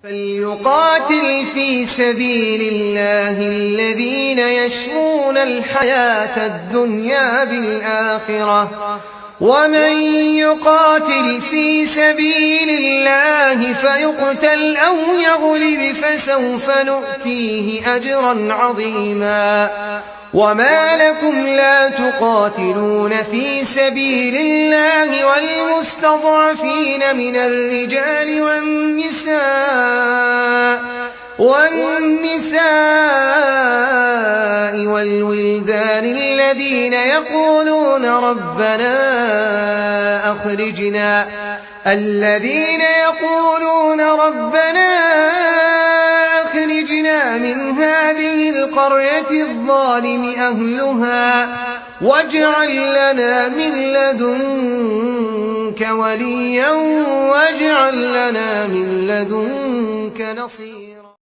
فليقاتل في سبيل الله الذين يشرون الحياة الدنيا بالآخرة ومن يقاتل في سبيل الله فيقتل أو يغلب فسوف نؤتيه أجرا عظيما. وما لكم لا تقاتلون في سبيل الله والمستضعفين من الرجال والنساء والولدان الذين يقولون ربنا أخرجنا من هذه القرية الظالم أهلها واجعل لنا من لدنك وليا واجعل لنا من لدنك نصيرا.